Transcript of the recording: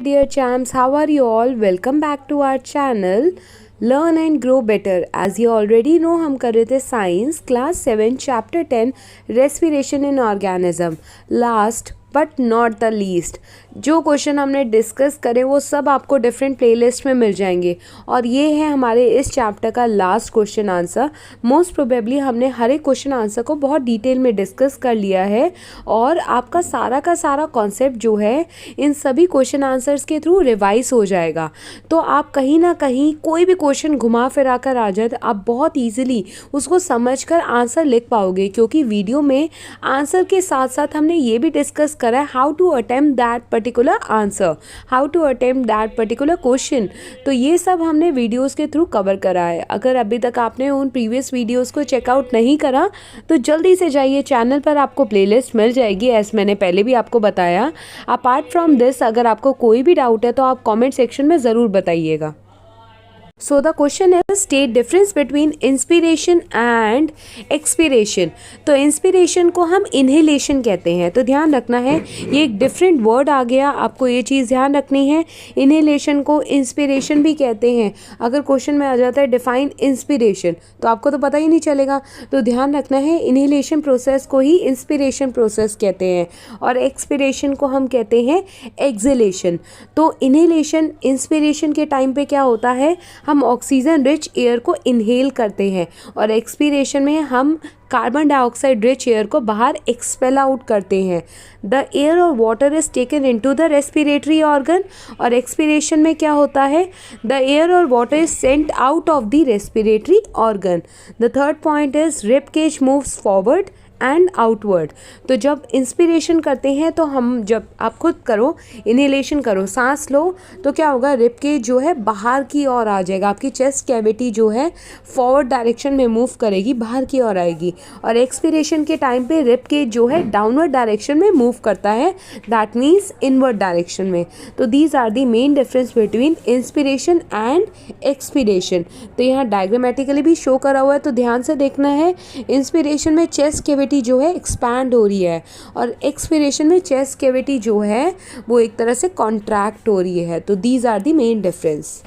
Dear champs, how are you all? Welcome back to our channel Learn and Grow Better. As you already know, हम कर रहे थे science class 7 chapter 10 respiration in organism. Last but not the least जो question हमने discuss करे वो सब आपको डिफरेंट प्लेलिस्ट में मिल जाएंगे और ये है हमारे इस चैप्टर का last question answer. Most probably हमने हर एक क्वेश्चन आंसर को बहुत डिटेल में डिस्कस कर लिया है और आपका सारा का सारा कॉन्सेप्ट जो है इन सभी क्वेश्चन आंसर्स के थ्रू रिवाइज हो जाएगा. तो आप कहीं ना कहीं कोई भी क्वेश्चन घुमा फिरा कर आ जाए तो आप बहुत ईजिली उसको समझ कर आंसर लिख पाओगे, क्योंकि वीडियो में आंसर के साथ साथ हमने ये भी डिस्कस करा है how to attempt that particular answer, how to attempt that particular question. तो ये सब हमने वीडियोस के थ्रू कवर करा है. अगर अभी तक आपने उन प्रीवियस वीडियोस को चेकआउट नहीं करा तो जल्दी से जाइए, चैनल पर आपको प्लेलिस्ट मिल जाएगी एज मैंने पहले भी आपको बताया. अपार्ट फ्रॉम दिस अगर आपको कोई भी डाउट है तो आप कॉमेंट सेक्शन में ज़रूर बताइएगा. So the question is state difference between inspiration and expiration. तो inspiration को हम inhalation कहते हैं, तो ध्यान रखना है ये एक different word आ गया, आपको ये चीज़ ध्यान रखनी है. inhalation को inspiration भी कहते हैं. अगर क्वेश्चन में आ जाता है define inspiration तो आपको तो पता ही नहीं चलेगा, तो ध्यान रखना है inhalation प्रोसेस को ही inspiration प्रोसेस कहते हैं और expiration को हम कहते हैं exhalation. तो inhalation inspiration के टाइम पे क्या होता है, हम ऑक्सीजन रिच एयर को इनहेल करते हैं और एक्सपीरेशन में हम कार्बन डाइऑक्साइड रिच एयर को बाहर एक्सपेल आउट करते हैं. द एयर और water is taken into the respiratory organ और एक्सपीरेशन में क्या होता है, द एयर और water is sent out of the respiratory organ. The third point is rib cage moves forward and outward. तो जब इंस्पिरेशन करते हैं तो हम जब आप खुद करो इनहेलेशन करो, सांस लो, तो क्या होगा, रिब केज जो है बाहर की ओर आ जाएगा, आपकी चेस्ट कैविटी जो है फॉरवर्ड डायरेक्शन में मूव करेगी, बाहर की ओर आएगी. और एक्सपीरेशन के टाइम पे रिब केज जो है डाउनवर्ड डायरेक्शन में मूव करता है, दैट मीन्स इनवर्ड डायरेक्शन में. तो these are the main difference between inspiration and expiration. तो यहाँ डायग्रामेटिकली भी शो करा हुआ है, तो ध्यान से देखना है. इंस्पिरेशन में चेस्ट कैविटी जो है एक्सपैंड हो रही है और एक्सपीरेशन में चेस्ट कैविटी जो है वो एक तरह से कॉन्ट्रैक्ट हो रही है. तो these are the main difference.